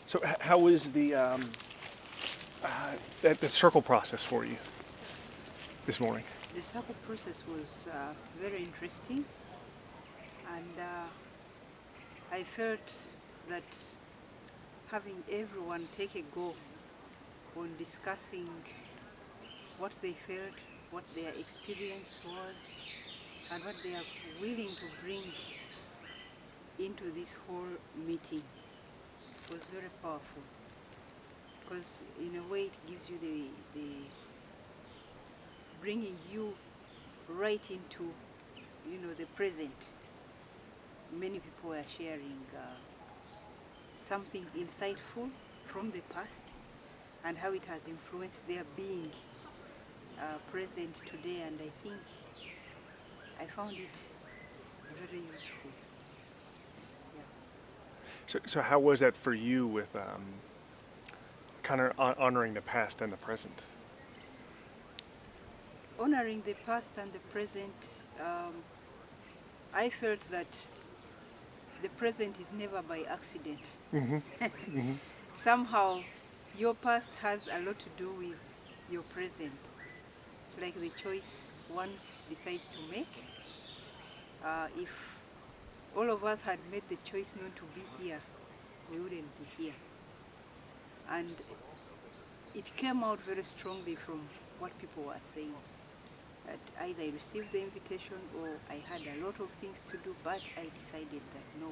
So how was the circle process for you this morning? The circle process was very interesting, and I felt that having everyone take a go on discussing what they felt, what their experience was, and what they are willing to bring into this whole meeting was very powerful, because in a way it gives you the bringing you right into the present. Many people are sharing something insightful from the past and how it has influenced their being present today, and I think I found it very useful. Yeah. So how was that for you with kind of honoring the past and the present? Honoring the past and the present, I felt that the present is never by accident. Somehow, your past has a lot to do with your present. It's like the choice one decides to make. If all of us had made the choice not to be here, we wouldn't be here. And it came out very strongly from what people were saying. That either I received the invitation or I had a lot of things to do, but I decided that no,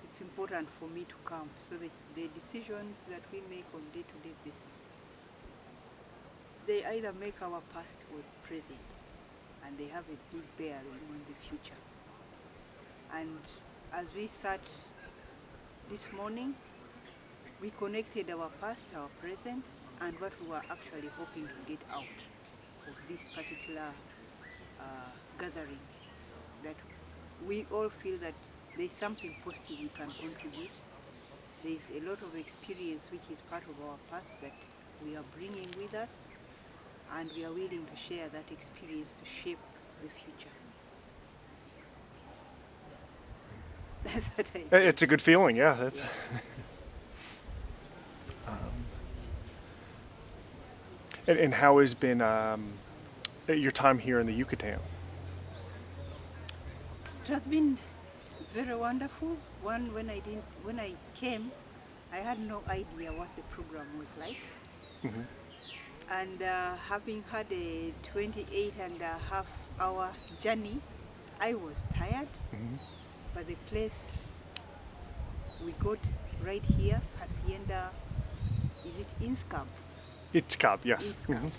it's important for me to come. So the decisions that we make on day-to-day basis, they either make our past or present, and they have a big bearing on the future. And as we sat this morning, we connected our past, our present, and what we were actually hoping to get out of this particular gathering. That we all feel that there's something positive we can contribute. There's a lot of experience which is part of our past that we are bringing with us, and we are willing to share that experience to shape the future. That's what I feel. It's a good feeling, yeah. That's. And how has been your time here in the Yucatan? It has been very wonderful. When I came, I had no idea what the program was like. And having had a 28.5-hour journey, I was tired. But the place we got right here, Hacienda, is it Inscap? It's Cobb, yes. Inscap.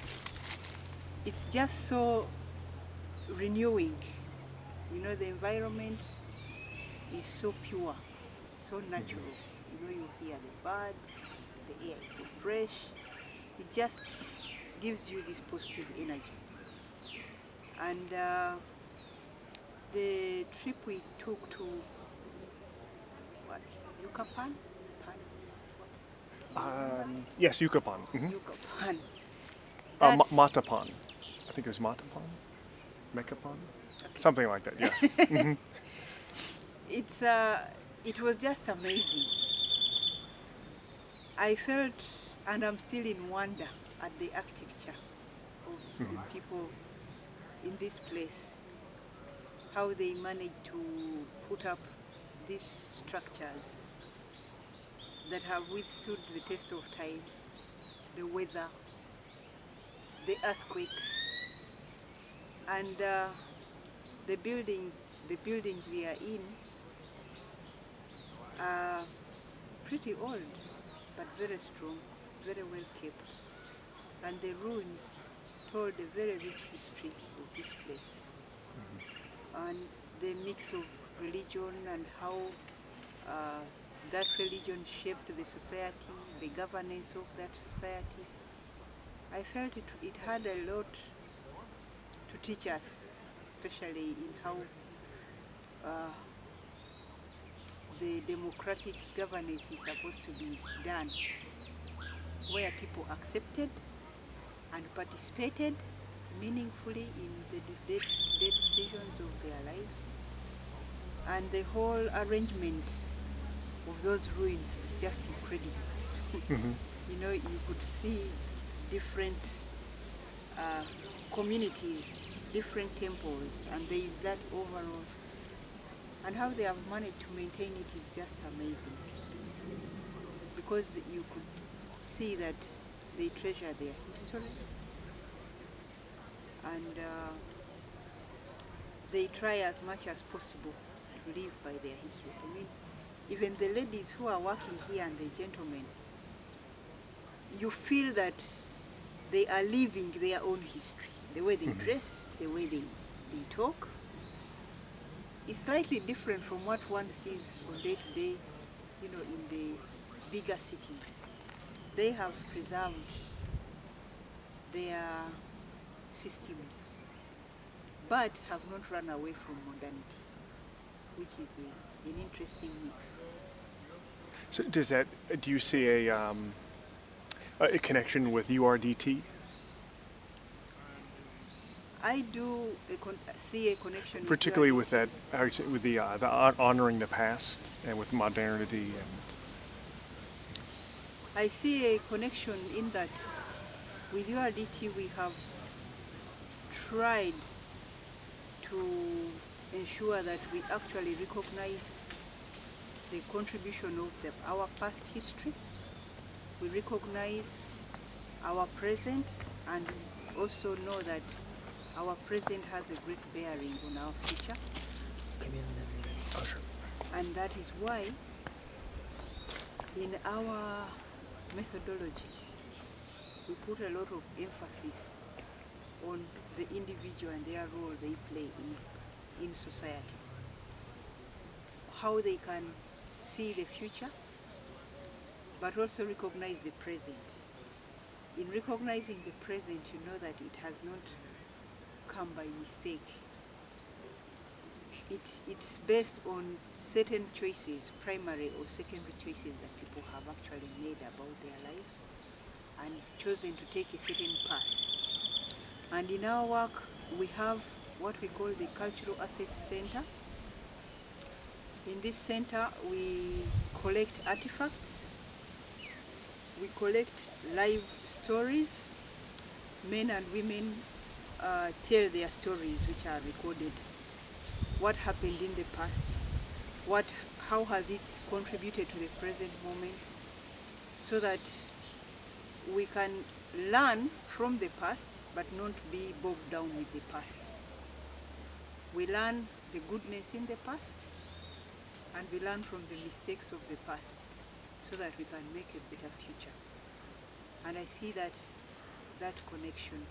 It's just so renewing. The environment is so pure, so natural. You hear the birds, the air is so fresh. It just gives you this positive energy. And the trip we took to Yucatan? Yes, Yucatan. Yucatan. Matapan. I think it was Matapan? Mecapan? Something like that, yes. It was just amazing. I felt, and I'm still in wonder at the architecture of the people in this place, how they managed to put up these structures that have withstood the test of time, the weather, the earthquakes, and the buildings we are in are pretty old, but very strong, very well kept. And the ruins told a very rich history of this place. And the mix of religion and how that religion shaped the society, the governance of that society. I felt it had a lot to teach us, especially in how the democratic governance is supposed to be done, where people accepted and participated meaningfully in the day-to-day decisions of their lives. And the whole arrangement of those ruins is just incredible. Hmm. You know, you could see different communities, different temples, and there is that overall. And how they have managed to maintain it is just amazing, because you could see that they treasure their history, and they try as much as possible to live by their history. I mean, even the ladies who are working here and the gentlemen, you feel that they are living their own history. The way they dress, the way they talk, is slightly different from what one sees on day to day, you know, in the bigger cities. They have preserved their systems, but have not run away from modernity, which is an interesting mix. So do you see a connection with URDT? I do see a connection with Particularly URDT. with that, I would say, with the honoring the past and with modernity, and I see a connection in that with URDT we have tried to ensure that we actually recognize the contribution of our past history. We recognize our present and also know that our present has a great bearing on our future. And that is why in our methodology we put a lot of emphasis on the individual and their role they play in society. How they can see the future, but also recognize the present. In recognizing the present, you know that it has not come by mistake. It's based on certain choices, primary or secondary choices that people have actually made about their lives and chosen to take a certain path. And in our work, we have what we call the Cultural Assets Center. In this center, we collect artifacts, we collect live stories. Men and women tell their stories, which are recorded. What happened in the past? How has it contributed to the present moment? So that we can learn from the past, but not be bogged down with the past. We learn the goodness in the past, and we learn from the mistakes of the past, so that we can make a better future. And I see that connection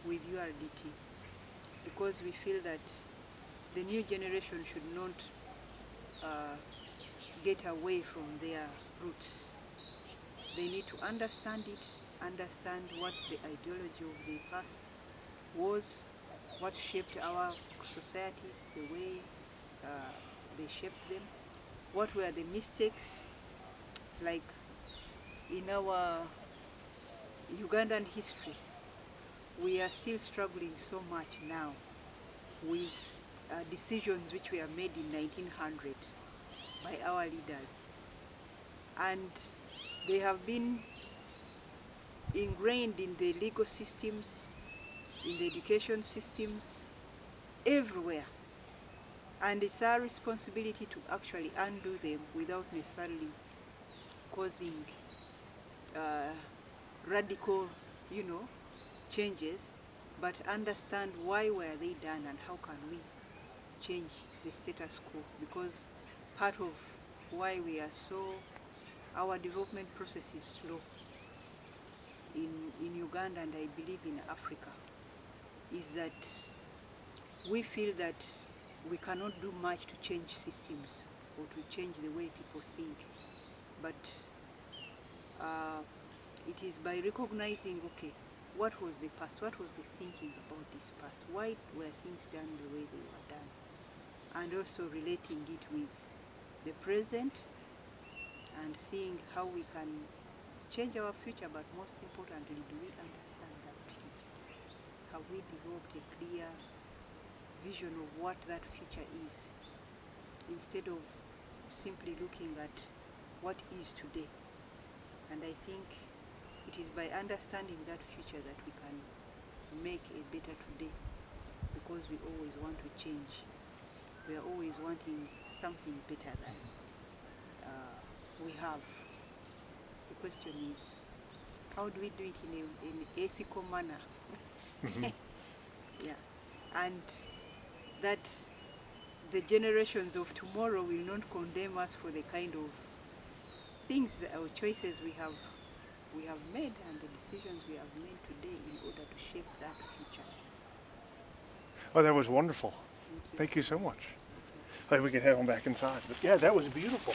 with URDT, because we feel that the new generation should not get away from their roots. They need to understand it, understand what the ideology of the past was, what shaped our societies, the way they shaped them, what were the mistakes, like in our Ugandan history. We are still struggling so much now with decisions which were made in 1900 by our leaders, and they have been ingrained in the legal systems, in the education systems, everywhere. And it's our responsibility to actually undo them without necessarily causing radical, changes, but understand why were they done and how can we change the status quo. Because part of why we are our development process is slow in Uganda, and I believe in Africa, is that we feel that we cannot do much to change systems or to change the way people think, but it is by recognizing, okay, what was the past, what was the thinking about this past, why were things done the way they were done, and also relating it with the present and seeing how we can change our future, but most importantly, do we understand that future? Have we developed a clear vision of what that future is, instead of simply looking at what is today. And I think it is by understanding that future that we can make a better today, because we always want to change. We are always wanting something better than we have. The question is, how do we do it in an ethical manner? Yeah, and that the generations of tomorrow will not condemn us for the kind of things that our choices we have made, and the decisions we have made today in order to shape that future. Oh, that was wonderful. Thank you. Thank you so much. Like we can head on back inside. But yeah, that was beautiful.